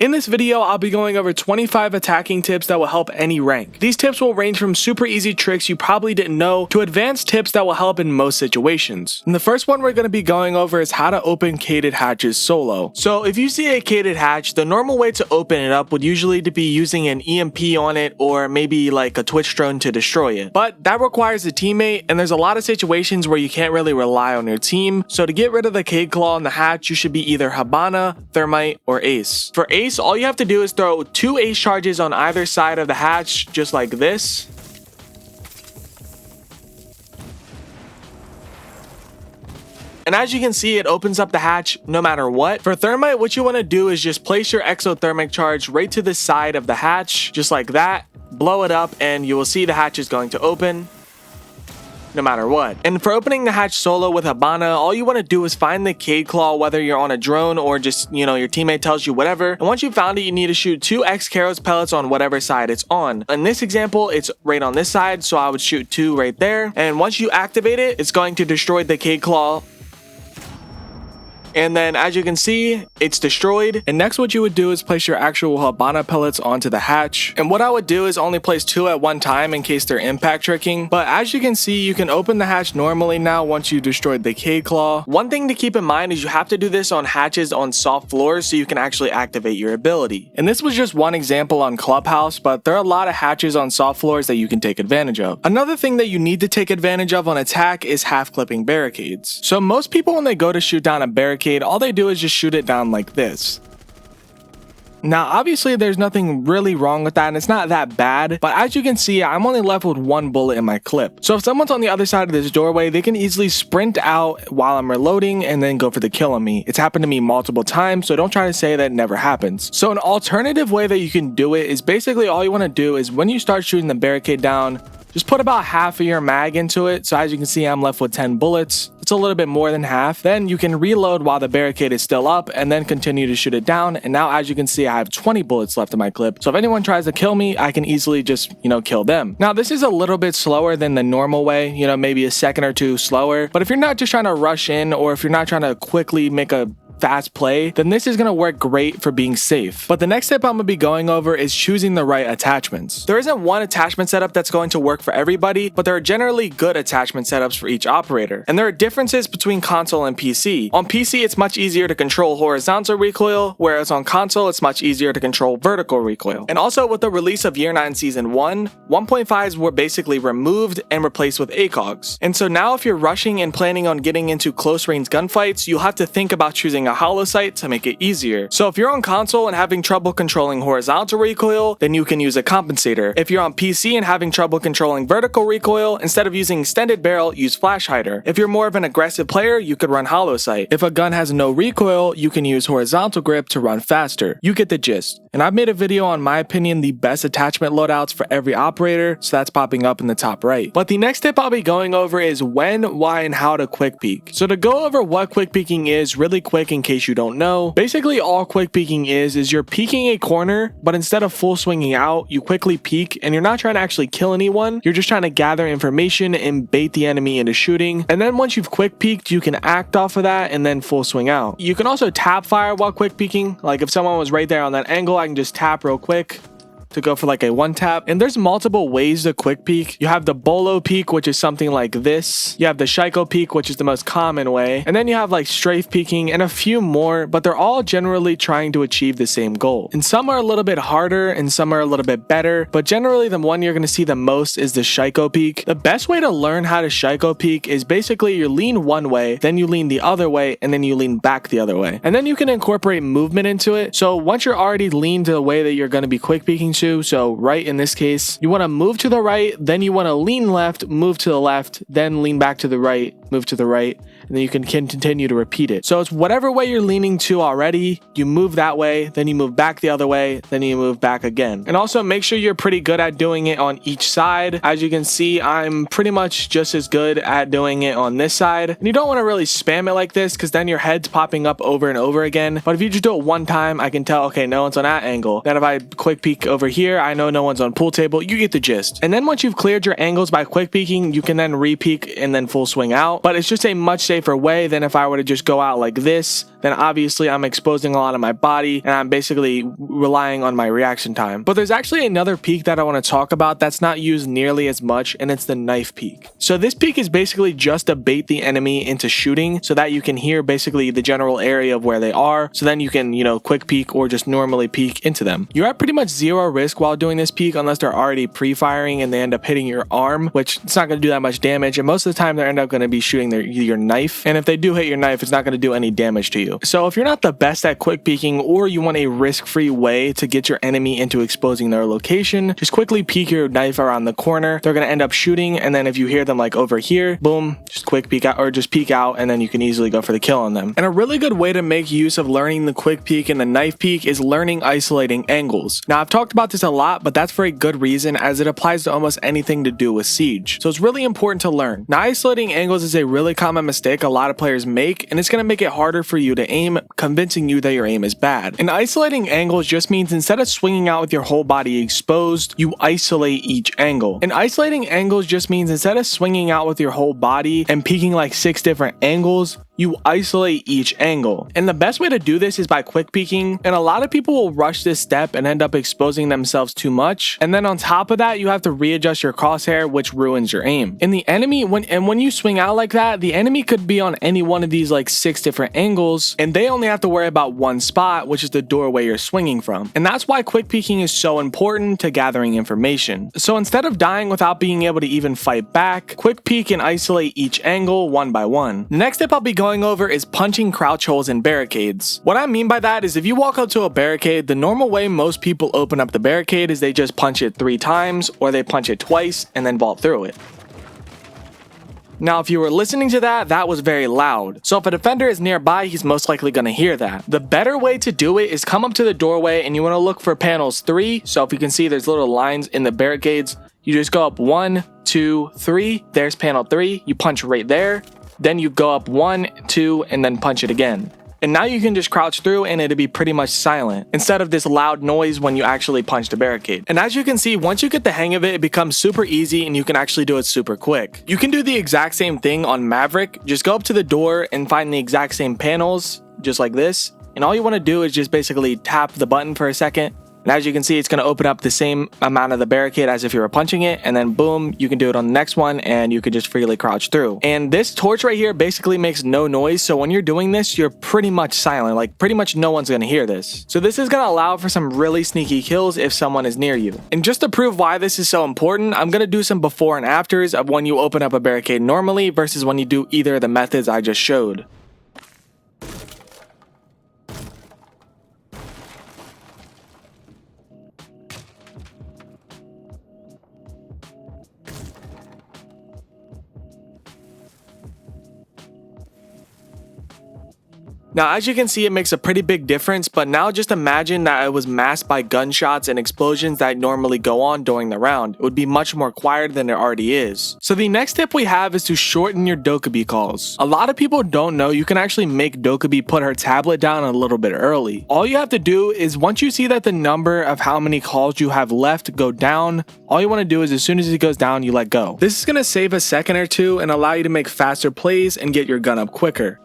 In this video, I'll be going over 25 attacking tips that will help any rank. These tips will range from super easy tricks you probably didn't know to advanced tips that will help in most situations. And the first one we're going to be going over is how to open Kaided hatches solo. So if you see a Kaided hatch, the normal way to open it up would usually be using an EMP on it or maybe like a Twitch drone to destroy it. But that requires a teammate, and there's a lot of situations where you can't really rely on your team. So to get rid of the Kaid claw in the hatch, you should be either hibana, thermite, or ace. For ace, all you have to do is throw 2 ace charges on either side of the hatch, just like this. And as you can see, it opens up the hatch no matter what. For thermite, what you want to do is just place your exothermic charge right to the side of the hatch, just like that. Blow it up and you will see the hatch is going to open no matter what. And for opening the hatch solo with hibana, all you want to do is find the Kaid claw, whether you're on a drone or just, your teammate tells you whatever. And once you found it, you need to shoot 2 X-Karos pellets on whatever side it's on. In this example, it's right on this side, so I would shoot 2 right there. And once you activate it, it's going to destroy the Kaid claw. And then as you can see, it's destroyed. And next what you would do is place your actual hibana pellets onto the hatch. And what I would do is only place 2 at one time in case they're impact tricking. But as you can see, you can open the hatch normally now once you destroyed the Kaid claw. One thing to keep in mind is you have to do this on hatches on soft floors so you can actually activate your ability. And this was just one example on Clubhouse, but there are a lot of hatches on soft floors that you can take advantage of. Another thing that you need to take advantage of on attack is half clipping barricades. So most people, when they go to shoot down a barricade, all they do is just shoot it down like this. Now obviously there's nothing really wrong with that and it's not that bad, but as you can see, I'm only left with 1 bullet in my clip. So if someone's on the other side of this doorway, they can easily sprint out while I'm reloading and then go for the kill on me. It's happened to me multiple times, so don't try to say that never happens. So an alternative way that you can do it is basically all you want to do is when you start shooting the barricade down, just put about half of your mag into it. So as you can see, I'm left with 10 bullets. It's a little bit more than half. Then you can reload while the barricade is still up and then continue to shoot it down. And now as you can see, I have 20 bullets left in my clip. So if anyone tries to kill me, I can easily just, kill them. Now this is a little bit slower than the normal way, maybe a second or 2 slower. But if you're not just trying to rush in or if you're not trying to quickly make a fast play, then this is going to work great for being safe. But the next step I'm going to be going over is choosing the right attachments. There isn't one attachment setup that's going to work for everybody, but there are generally good attachment setups for each operator. And there are differences between console and PC. On PC, it's much easier to control horizontal recoil, whereas on console, it's much easier to control vertical recoil. And also with the release of Year 9 Season 1, 1.5s were basically removed and replaced with ACOGs. And so now if you're rushing and planning on getting into close range gunfights, you'll have to think about choosing a hollow sight to make it easier. So if you're on console and having trouble controlling horizontal recoil, then you can use a compensator. If you're on PC and having trouble controlling vertical recoil, instead of using extended barrel, use flash hider. If you're more of an aggressive player, you could run hollow sight. If a gun has no recoil, you can use horizontal grip to run faster. You get the gist. And I've made a video on my opinion the best attachment loadouts for every operator, so that's popping up in the top right. But the next tip I'll be going over is when, why, and how to quick peek. So to go over what quick peeking is really quick in case you don't know, basically all quick peeking is you're peeking a corner, but instead of full swinging out, you quickly peek and you're not trying to actually kill anyone, you're just trying to gather information and bait the enemy into shooting. And then once you've quick peeked, you can act off of that and then full swing out. You can also tap fire while quick peeking, like if someone was right there on that angle, I can just tap real quick to go for like a 1 tap. And there's multiple ways to quick peek. You have the bolo peek, which is something like this. You have the shiko peek, which is the most common way. And then you have like strafe peeking and a few more, but they're all generally trying to achieve the same goal. And some are a little bit harder and some are a little bit better, but generally the one you're going to see the most is the shiko peek. The best way to learn how to shiko peek is basically you lean one way, then you lean the other way, and then you lean back the other way. And then you can incorporate movement into it. So once you're already leaned to the way that you're going to be quick peeking to, so right in this case, you want to move to the right, then you want to lean left, move to the left, then lean back to the right, move to the right, and then you can continue to repeat it. So it's whatever way you're leaning to already, you move that way, then you move back the other way, then you move back again. And also make sure you're pretty good at doing it on each side. As you can see, I'm pretty much just as good at doing it on this side. And you don't want to really spam it like this because then your head's popping up over and over again. But if you just do it one time, I can tell, okay, no one's on that angle. Then if I quick peek over here, I know no one's on pool table. You get the gist. And then once you've cleared your angles by quick peeking, you can then re-peek and then full swing out. out, but it's just a much safer way than if I were to just go out like this. Then obviously I'm exposing a lot of my body and I'm basically relying on my reaction time. But there's actually another peek that I want to talk about that's not used nearly as much, and it's the knife peek. So this peek is basically just to bait the enemy into shooting so that you can hear basically the general area of where they are, so then you can, quick peek or just normally peek into them. You're at pretty much zero risk while doing this peek unless they're already pre-firing and they end up hitting your arm, which it's not going to do that much damage, and most of the time they end up going to be shooting your knife, and if they do hit your knife, it's not going to do any damage to you. So if you're not the best at quick peeking, or you want a risk-free way to get your enemy into exposing their location, just quickly peek your knife around the corner. They're going to end up shooting, and then if you hear them like over here, boom, just quick peek out, or just peek out, and then you can easily go for the kill on them. And a really good way to make use of learning the quick peek and the knife peek is learning isolating angles. Now I've talked about this a lot, but that's for a good reason, as it applies to almost anything to do with Siege. So it's really important to learn. Now isolating angles is a really common mistake a lot of players make, and it's going to make it harder for you to aim, convincing you that your aim is bad. And isolating angles just means instead of swinging out with your whole body exposed, you isolate each angle. And isolating angles just means instead of swinging out with your whole body and peeking like 6 different angles, you isolate each angle. And the best way to do this is by quick peeking, and a lot of people will rush this step and end up exposing themselves too much, and then on top of that you have to readjust your crosshair, which ruins your aim. And the enemy, when you swing out like that, the enemy could be on any one of these like 6 different angles, and they only have to worry about one spot, which is the doorway you're swinging from. And that's why quick peeking is so important to gathering information. So instead of dying without being able to even fight back, quick peek and isolate each angle one by one. The next step I'll be going over is punching crouch holes in barricades. What I mean by that is if you walk up to a barricade, the normal way most people open up the barricade is they just punch it 3 times, or they punch it twice and then vault through it. Now, if you were listening to that, that was very loud. So if a defender is nearby, he's most likely going to hear that. The better way to do it is come up to the doorway and you want to look for panels 3. So if you can see there's little lines in the barricades, you just go up 1, 2, 3. There's panel 3. You punch right there. Then you go up 1, 2, and then punch it again. And now you can just crouch through and it'll be pretty much silent, instead of this loud noise when you actually punch the barricade. And as you can see, once you get the hang of it, it becomes super easy and you can actually do it super quick. You can do the exact same thing on Maverick. Just go up to the door and find the exact same panels, just like this. And all you want to do is just basically tap the button for a second. And as you can see, it's going to open up the same amount of the barricade as if you were punching it, and then boom, you can do it on the next one and you can just freely crouch through. And this torch right here basically makes no noise, so when you're doing this, you're pretty much silent, like pretty much no one's going to hear this. So this is going to allow for some really sneaky kills if someone is near you. And just to prove why this is so important, I'm going to do some before and afters of when you open up a barricade normally versus when you do either of the methods I just showed. Now, as you can see, it makes a pretty big difference, but now just imagine that it was masked by gunshots and explosions that normally go on during the round. It would be much more quieter than it already is. So the next tip we have is to shorten your Dokkaebi calls. A lot of people don't know you can actually make Dokkaebi put her tablet down a little bit early. All you have to do is once you see that the number of how many calls you have left go down, all you want to do is as soon as it goes down, you let go. This is going to save a second or two and allow you to make faster plays and get your gun up quicker.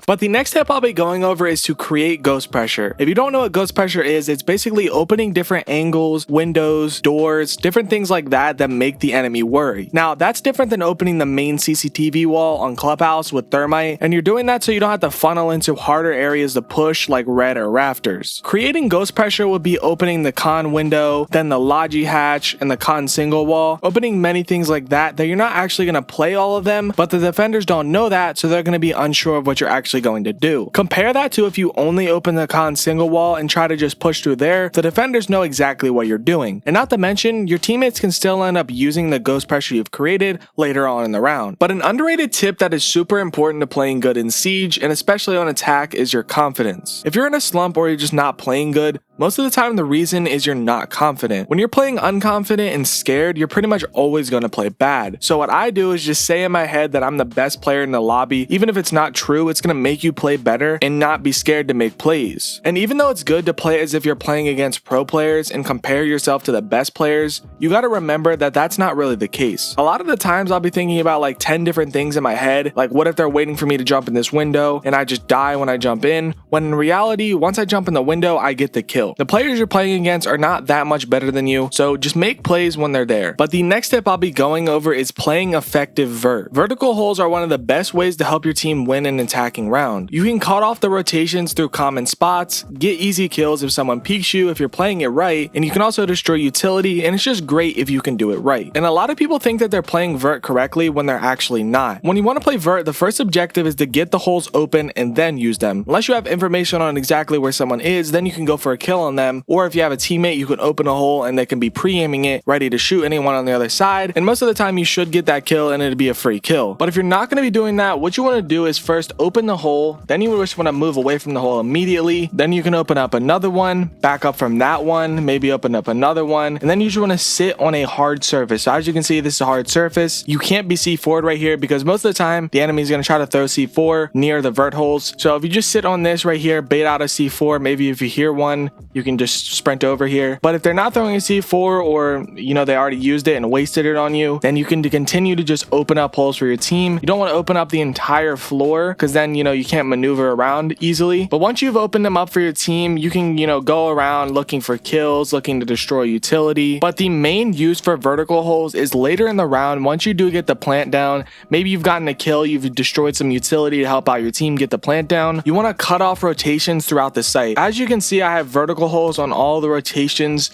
But the next step I'll be going over is to create ghost pressure. If you don't know what ghost pressure is, it's basically opening different angles, windows, doors, different things like that that make the enemy worry. Now, that's different than opening the main CCTV wall on Clubhouse with thermite, and you're doing that so you don't have to funnel into harder areas to push like red or rafters. Creating ghost pressure would be opening the con window, then the logi hatch, and the con single wall, opening many things like that you're not actually going to play all of them, but the defenders don't know that, so they're going to be unsure of what you're actually going to do. Compare that to if you only open the con single wall and try to just push through there, the defenders know exactly what you're doing. And not to mention, your teammates can still end up using the ghost pressure you've created later on in the round. But an underrated tip that is super important to playing good in Siege, and especially on attack, is your confidence. If you're in a slump or you're just not playing good, Most of the time the reason is you're not confident. When you're playing unconfident and scared, you're pretty much always going to play bad. So what I do is just say in my head that I'm the best player in the lobby. Even if it's not true, it's going to make you play better and not be scared to make plays. And even though it's good to play as if you're playing against pro players and compare yourself to the best players, you got to remember that that's not really the case. A lot of the times I'll be thinking about like 10 different things in my head, like what if they're waiting for me to jump in this window and I just die when I jump in, when in reality, once I jump in the window, I get the kill. The players you're playing against are not that much better than you, so just make plays when they're there. But the next tip I'll be going over is playing effective vert. Vertical holes are one of the best ways to help your team win an attacking round. You can cut off the rotations through common spots, get easy kills if someone peeks you if you're playing it right, and you can also destroy utility, and it's just great if you can do it right. And a lot of people think that they're playing vert correctly when they're actually not. When you want to play vert, the first objective is to get the holes open and then use them. Unless you have information on exactly where someone is, then you can go for a kill on them, or if you have a teammate, you can open a hole and they can be pre-aiming it, ready to shoot anyone on the other side, and most of the time you should get that kill and it'd be a free kill. But if you're not going to be doing that, what you want to do is first open the hole, then you just want to move away from the hole immediately, then you can open up another one, back up from that one, maybe open up another one, and then you just want to sit on a hard surface. So as you can see, this is a hard surface. You can't be C4'd right here because most of the time the enemy is going to try to throw C4 near the vert holes. So if you just sit on this right here, bait out a C4, maybe if you hear one, you can just sprint over here. But if they're not throwing a C4, or they already used it and wasted it on you, then you can continue to just open up holes for your team. You don't want to open up the entire floor because then you can't maneuver around easily. But once you've opened them up for your team, you can go around looking for kills, looking to destroy utility. But the main use for vertical holes is later in the round. Once you do get the plant down, maybe you've gotten a kill, you've destroyed some utility to help out your team get the plant down, you want to cut off rotations throughout the site. As you can see, I have vertical holes on all the rotations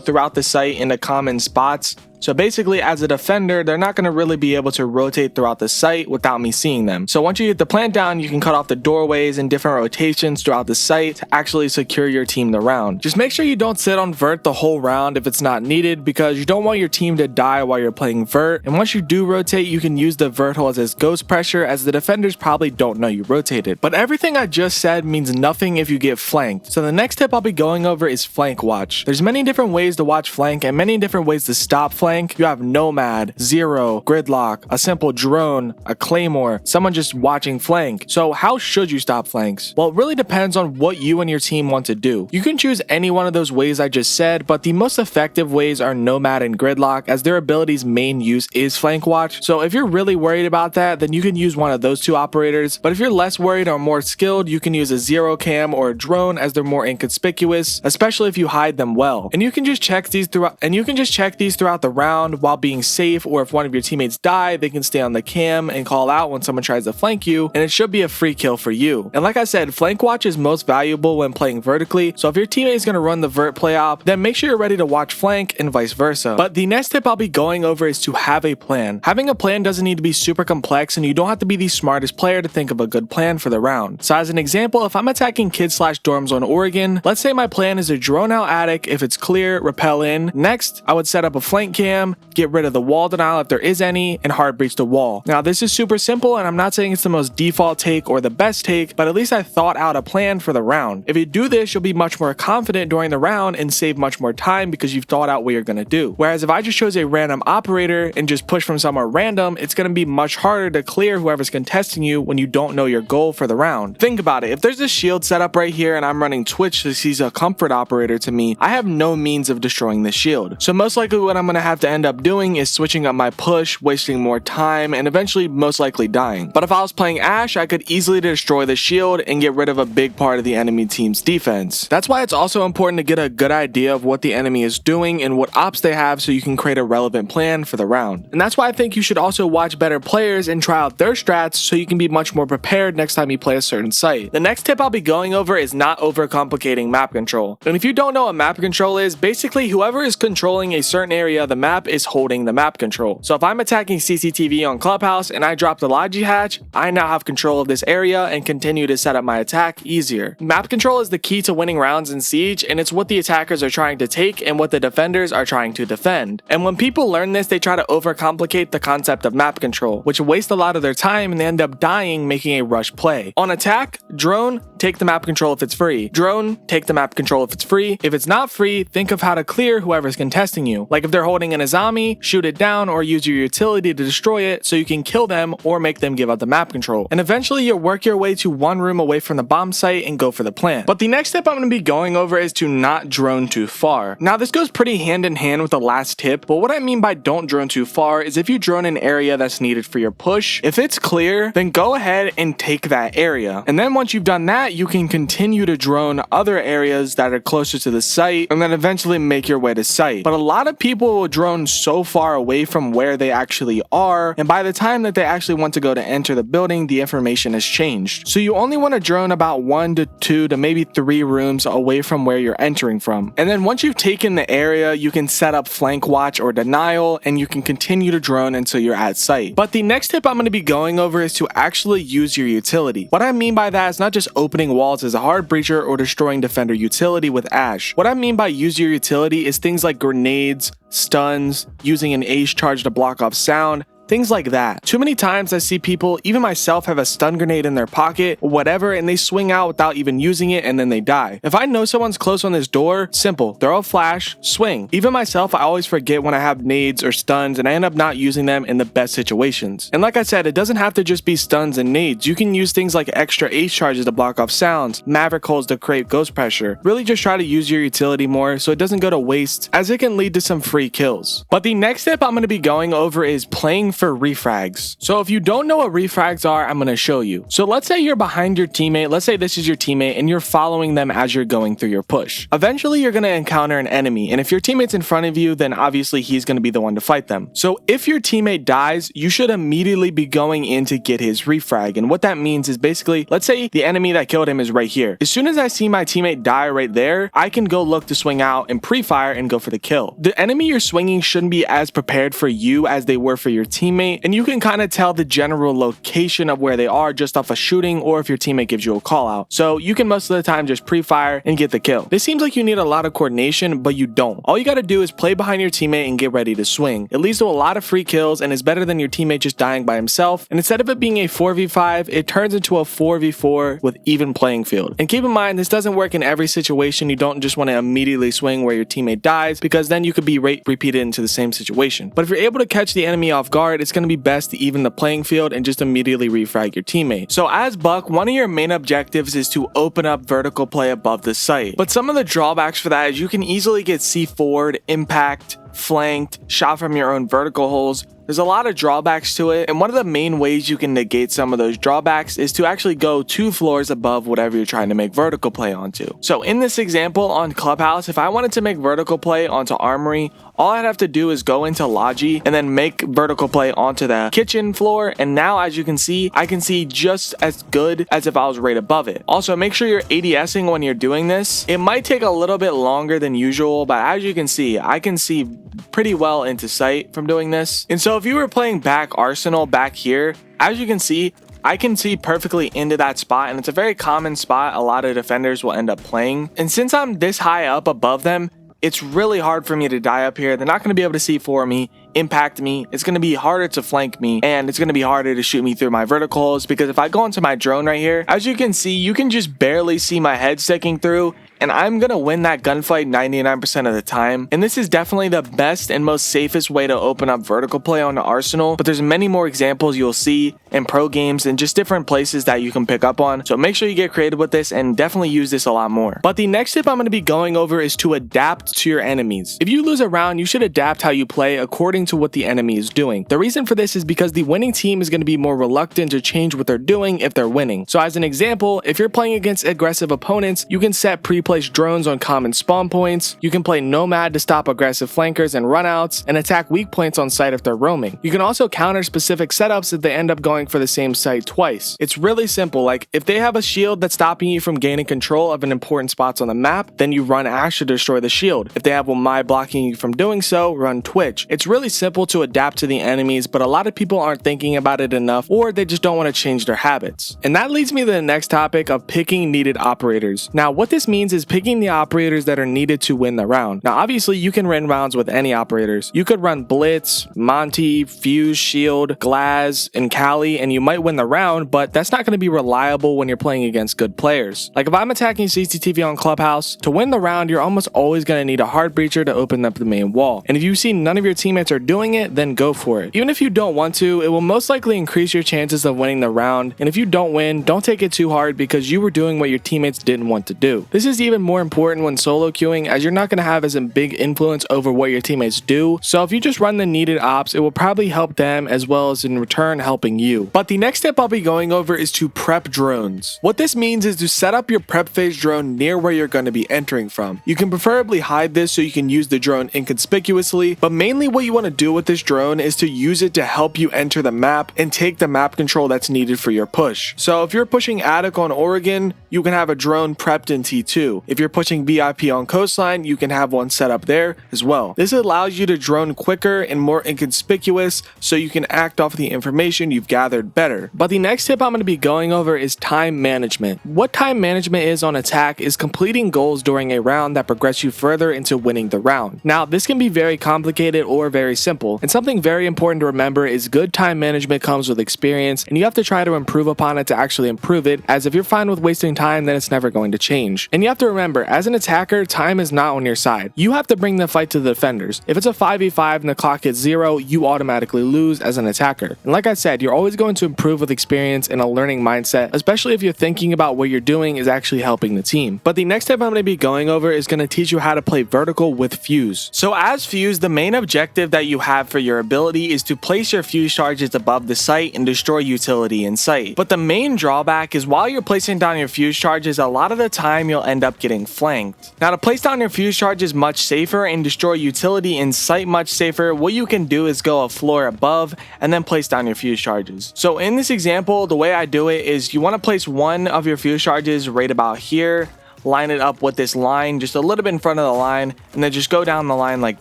throughout the site in the common spots. So basically, as a defender, they're not going to really be able to rotate throughout the site without me seeing them. So once you get the plant down, you can cut off the doorways and different rotations throughout the site to actually secure your team the round. Just make sure you don't sit on vert the whole round if it's not needed, because you don't want your team to die while you're playing vert. And once you do rotate, you can use the vert holes as ghost pressure, as the defenders probably don't know you rotated. But everything I just said means nothing if you get flanked. So the next tip I'll be going over is flank watch. There's many different ways to watch flank and many different ways to stop flank. You have nomad, zero, gridlock, a simple drone, a claymore, someone just watching flank. So how should you stop flanks? Well, it really depends on what you and your team want to do. You can choose any one of those ways I just said, but the most effective ways are nomad and gridlock, as their abilities' main use is flank watch. So if you're really worried about that, then you can use one of those two operators. But if you're less worried or more skilled, you can use a zero cam or a drone, as they're more inconspicuous, especially if you hide them well. And you can just check these throughout the round while being safe, or if one of your teammates die, they can stay on the cam and call out when someone tries to flank you, and it should be a free kill for you. And like I said, flank watch is most valuable when playing vertically, so if your teammate is going to run the vert play op, then make sure you're ready to watch flank and vice versa. But the next tip I'll be going over is to have a plan. Having a plan doesn't need to be super complex, and you don't have to be the smartest player to think of a good plan for the round. So as an example, if I'm attacking kids/dorms on Oregon, let's say my plan is to drone out attic if it's clear, rappel in. Next, I would set up a flank cam, get rid of the wall denial if there is any, and hard breach the wall. Now this is super simple, and I'm not saying it's the most default take or the best take, but at least I thought out a plan for the round. If you do this, you'll be much more confident during the round and save much more time because you've thought out what you're going to do. Whereas if I just chose a random operator and just push from somewhere random, it's going to be much harder to clear whoever's contesting you when you don't know your goal for the round. Think about it. If there's a shield set up right here and I'm running Twitch to see a comfort operator to me, I have no means of destroying this shield. So most likely what I'm going to have to end up doing is switching up my push, wasting more time, and eventually most likely dying. But if I was playing Ashe, I could easily destroy the shield and get rid of a big part of the enemy team's defense. That's why it's also important to get a good idea of what the enemy is doing and what ops they have, so you can create a relevant plan for the round. And that's why I think you should also watch better players and try out their strats so you can be much more prepared next time you play a certain site. The next tip I'll be going over is not overcomplicating map control. And if you don't know what map control is, basically whoever is controlling a certain area of the map is holding the map control. So if I'm attacking CCTV on Clubhouse and I drop the Logi hatch, I now have control of this area and continue to set up my attack easier. Map control is the key to winning rounds in Siege, and it's what the attackers are trying to take and what the defenders are trying to defend. And when people learn this, they try to overcomplicate the concept of map control, which wastes a lot of their time and they end up dying making a rush play. On attack, drone, take the map control if it's free. Drone, take the map control if it's free. If it's not free, think of how to clear whoever's contesting you. Like if they're holding in a zombie, shoot it down or use your utility to destroy it so you can kill them or make them give up the map control. And eventually you'll work your way to one room away from the bomb site and go for the plant. But the next tip I'm going to be going over is to not drone too far. Now this goes pretty hand in hand with the last tip, but what I mean by don't drone too far is if you drone an area that's needed for your push, if it's clear, then go ahead and take that area. And then once you've done that, you can continue to drone other areas that are closer to the site and then eventually make your way to site. But a lot of people will drone so far away from where they actually are, and by the time that they actually want to go to enter the building, the information has changed. So you only want to drone about 1 to 2 to maybe 3 rooms away from where you're entering from. And then once you've taken the area, you can set up flank watch or denial and you can continue to drone until you're at site. But the next tip I'm going to be going over is to actually use your utility. What I mean by that is not just opening walls as a hard breacher or destroying defender utility with Ash. What I mean by use your utility is things like grenades, stuns, using an ace charge to block off sound, things like that. Too many times I see people, even myself, have a stun grenade in their pocket or whatever and they swing out without even using it and then they die. If I know someone's close on this door, simple, throw a flash, swing. Even myself, I always forget when I have nades or stuns and I end up not using them in the best situations. And like I said, it doesn't have to just be stuns and nades. You can use things like extra ace charges to block off sounds, maverick holes to create ghost pressure. Really just try to use your utility more so it doesn't go to waste, as it can lead to some free kills. But the next tip I'm going to be going over is playing for refrags. So if you don't know what refrags are, I'm going to show you. So let's say you're behind your teammate. Let's say this is your teammate and you're following them as you're going through your push. Eventually you're going to encounter an enemy, and if your teammate's in front of you, then obviously he's going to be the one to fight them. So if your teammate dies, you should immediately be going in to get his refrag. And what that means is basically, let's say the enemy that killed him is right here. As soon as I see my teammate die right there, I can go look to swing out and pre-fire and go for the kill. The enemy you're swinging shouldn't be as prepared for you as they were for your teammate, and you can kind of tell the general location of where they are just off a shooting or if your teammate gives you a call out. So you can most of the time just pre-fire and get the kill. This seems like you need a lot of coordination, but you don't. All you got to do is play behind your teammate and get ready to swing. It leads to a lot of free kills and is better than your teammate just dying by himself. And instead of it being a 4v5, it turns into a 4v4 with even playing field. And keep in mind, this doesn't work in every situation. You don't just want to immediately swing where your teammate dies, because then you could be repeated into the same situation. But if you're able to catch the enemy off guard, it's going to be best to even the playing field and just immediately refrag your teammate. So as Buck, one of your main objectives is to open up vertical play above the site. But some of the drawbacks for that is you can easily get C4'd, impact, flanked, shot from your own vertical holes. There's a lot of drawbacks to it, and one of the main ways you can negate some of those drawbacks is to actually go 2 floors above whatever you're trying to make vertical play onto. So in this example on Clubhouse, if I wanted to make vertical play onto Armory, all I'd have to do is go into Logi and then make vertical play onto the kitchen floor, and now as you can see, I can see just as good as if I was right above it. Also, make sure you're ADSing when you're doing this. It might take a little bit longer than usual, but as you can see, I can see pretty well into sight from doing this. And so if you were playing back Arsenal back here, as you can see, I can see perfectly into that spot, and it's a very common spot a lot of defenders will end up playing. And since I'm this high up above them, it's really hard for me to die up here. They're not going to be able to see for me, impact me. It's going to be harder to flank me, and it's going to be harder to shoot me through my verticals, because if I go into my drone right here, as you can see, you can just barely see my head sticking through, and I'm going to win that gunfight 99% of the time. And this is definitely the best and most safest way to open up vertical play on the Arsenal, but there's many more examples you'll see in pro games and just different places that you can pick up on. So make sure you get creative with this and definitely use this a lot more. But the next tip I'm going to be going over is to adapt to your enemies. If you lose a round, you should adapt how you play according to what the enemy is doing. The reason for this is because the winning team is going to be more reluctant to change what they're doing if they're winning. So as an example, if you're playing against aggressive opponents, you can set pre-place drones on common spawn points. You can play nomad to stop aggressive flankers and runouts, and attack weak points on site if they're roaming. You can also counter specific setups if they end up going for the same site twice. It's really simple. Like if they have a shield that's stopping you from gaining control of an important spots on the map, then you run Ash to destroy the shield. If they have Wamai blocking you from doing so, run Twitch. It's really simple to adapt to the enemies, but a lot of people aren't thinking about it enough, or they just don't want to change their habits. And that leads me to the next topic of picking needed operators. Now what this means is picking the operators that are needed to win the round. Now obviously you can run rounds with any operators. You could run Blitz, Monty, Fuze, Shield, Glaz, and Kali, and you might win the round, but that's not going to be reliable when you're playing against good players. Like if I'm attacking CCTV on Clubhouse, to win the round you're almost always going to need a hard breacher to open up the main wall. And if you see none of your teammates are doing it, then go for it. Even if you don't want to, it will most likely increase your chances of winning the round, and if you don't win, don't take it too hard because you were doing what your teammates didn't want to do. This is even more important when solo queuing, as you're not going to have as a big influence over what your teammates do, so if you just run the needed ops, it will probably help them as well as in return helping you. But the next tip I'll be going over is to prep drones. What this means is to set up your prep phase drone near where you're going to be entering from. You can preferably hide this so you can use the drone inconspicuously, but mainly what you want to do with this drone is to use it to help you enter the map and take the map control that's needed for your push. So if you're pushing Atatck on Oregon, you can have a drone prepped in T2. If you're pushing VIP on Coastline, you can have one set up there as well. This allows you to drone quicker and more inconspicuous so you can act off the information you've gathered better. But the next tip I'm going to be going over is time management. What time management is on attack is completing goals during a round that progress you further into winning the round. Now this can be very complicated or very simple, and something very important to remember is good time management comes with experience, and you have to try to improve upon it to actually improve it, as if you're fine with wasting time then it's never going to change. And you have to remember, as an attacker, time is not on your side. You have to bring the fight to the defenders. If it's a 5v5 and the clock hits 0, you automatically lose as an attacker. And like I said, you're always going to improve with experience and a learning mindset, especially if you're thinking about what you're doing is actually helping the team. But the next step I'm going to be going over is going to teach you how to play vertical with Fuze. So as Fuze, the main objective that you have for your ability is to place your Fuze charges above the site and destroy utility in sight. But the main drawback is while you're placing down your Fuze charges, a lot of the time you'll end up getting flanked. Now to place down your Fuze charges much safer and destroy utility in sight much safer, what you can do is go a floor above and then place down your Fuze charges. So in this example, the way I do it is you want to place one of your Fuze charges right about here, line it up with this line just a little bit in front of the line, and then just go down the line like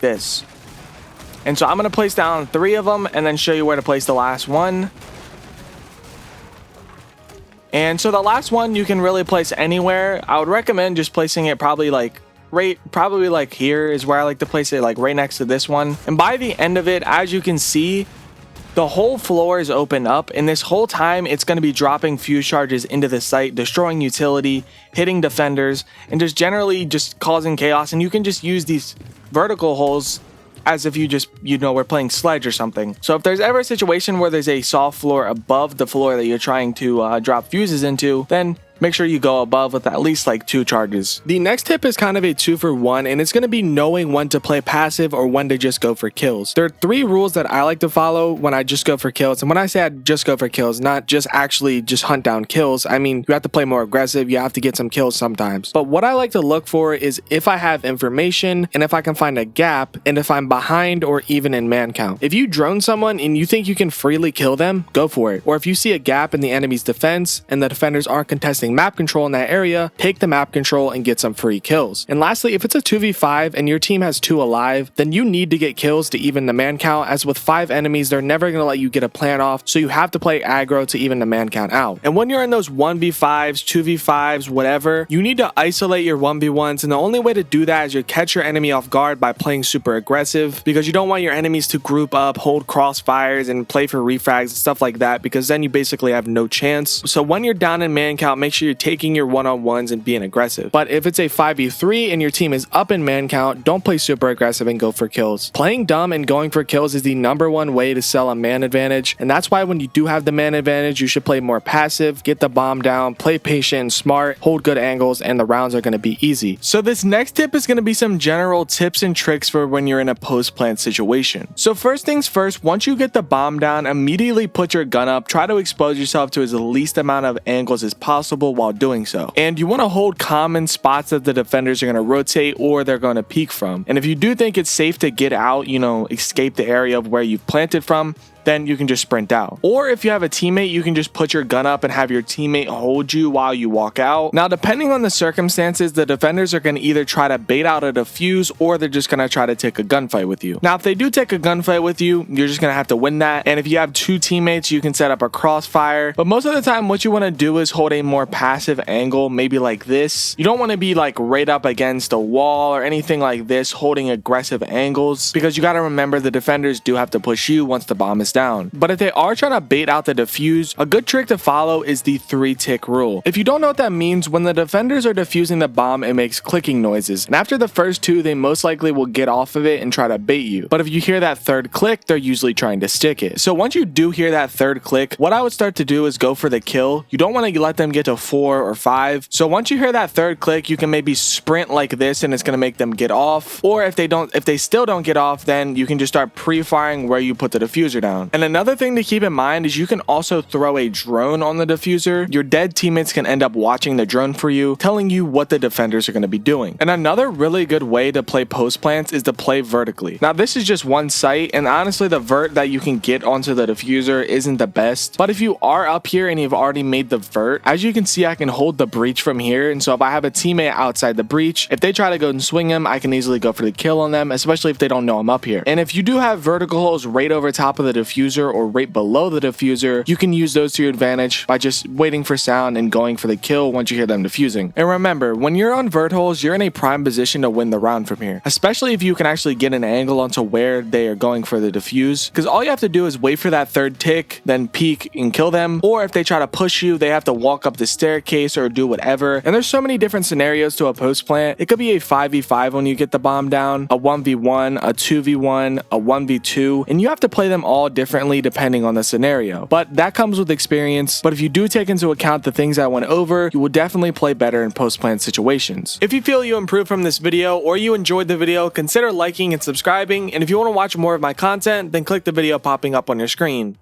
this. And so I'm going to place down 3 of them and then show you where to place the last one. And so the last one you can really place anywhere. I would recommend just placing it probably like here is where I like to place it, like right next to this one. And by the end of it, as you can see, the whole floor is open up, and this whole time it's going to be dropping Fuze charges into the site, destroying utility, hitting defenders, and just generally just causing chaos. And you can just use these vertical holes as if we're playing Sledge or something. So if there's ever a situation where there's a soft floor above the floor that you're trying to drop fuses into, then make sure you go above with at least like 2 charges. The next tip is kind of a 2-for-1, and it's going to be knowing when to play passive or when to just go for kills. There are 3 rules that I like to follow when I just go for kills. And when I say I just go for kills, not just actually just hunt down kills. I mean, you have to play more aggressive. You have to get some kills sometimes. But what I like to look for is if I have information and if I can find a gap and if I'm behind or even in man count. If you drone someone and you think you can freely kill them, go for it. Or if you see a gap in the enemy's defense and the defenders aren't contesting map control in that area, take the map control and get some free kills. And lastly, if it's a 2v5 and your team has 2 alive, then you need to get kills to even the man count, as with 5 enemies, they're never going to let you get a plant off, so you have to play aggro to even the man count out. And when you're in those 1v5s, 2v5s, whatever, you need to isolate your 1v1s, and the only way to do that is you catch your enemy off guard by playing super aggressive, because you don't want your enemies to group up, hold crossfires, and play for refrags and stuff like that, because then you basically have no chance. So when you're down in man count, make sure you're taking your one-on-ones and being aggressive. But if it's a 5v3 and your team is up in man count, don't play super aggressive and go for kills. Playing dumb and going for kills is the #1 way to sell a man advantage, and that's why when you do have the man advantage, you should play more passive, get the bomb down, play patient and smart, hold good angles, and the rounds are going to be easy. So this next tip is going to be some general tips and tricks for when you're in a post-plant situation. So first things first, once you get the bomb down, immediately put your gun up, try to expose yourself to as least amount of angles as possible while doing so. And you want to hold common spots that the defenders are going to rotate or they're going to peek from. And if you do think it's safe to get out, escape the area of where you've planted from, then you can just sprint out. Or if you have a teammate, you can just put your gun up and have your teammate hold you while you walk out. Now, depending on the circumstances, the defenders are going to either try to bait out a defuse or they're just going to try to take a gunfight with you. Now, if they do take a gunfight with you, you're just going to have to win that. And if you have two teammates, you can set up a crossfire. But most of the time, what you want to do is hold a more passive angle, maybe like this. You don't want to be like right up against a wall or anything like this, holding aggressive angles, because you got to remember the defenders do have to push you once the bomb is down. But if they are trying to bait out the defuse, a good trick to follow is the 3-tick rule. If you don't know what that means, when the defenders are defusing the bomb, it makes clicking noises. And after the first two, they most likely will get off of it and try to bait you. But if you hear that third click, they're usually trying to stick it. So once you do hear that third click, what I would start to do is go for the kill. You don't want to let them get to 4 or 5. So once you hear that third click, you can maybe sprint like this and it's going to make them get off. Or if they still don't get off, then you can just start pre-firing where you put the diffuser down. And another thing to keep in mind is you can also throw a drone on the diffuser. Your dead teammates can end up watching the drone for you, telling you what the defenders are going to be doing. And another really good way to play post plants is to play vertically. Now, this is just one site, and honestly the vert that you can get onto the diffuser isn't the best. But if you are up here and you've already made the vert, as you can see, I can hold the breach from here. And so if I have a teammate outside the breach, if they try to go and swing him, I can easily go for the kill on them, especially if they don't know I'm up here. And if you do have vertical holes right over top of the diffuser or right below the diffuser, you can use those to your advantage by just waiting for sound and going for the kill once you hear them diffusing. And remember, when you're on vert holes, you're in a prime position to win the round from here, especially if you can actually get an angle onto where they are going for the diffuse, because all you have to do is wait for that third tick, then peek and kill them. Or if they try to push you, they have to walk up the staircase or do whatever. And there's so many different scenarios to a post plant. It could be a 5v5 when you get the bomb down, a 1v1, a 2v1, a 1v2, and you have to play them all differently depending on the scenario. But that comes with experience. But if you do take into account the things I went over, you will definitely play better in post plant situations. If you feel you improved from this video or you enjoyed the video, consider liking and subscribing. And if you want to watch more of my content, then click the video popping up on your screen.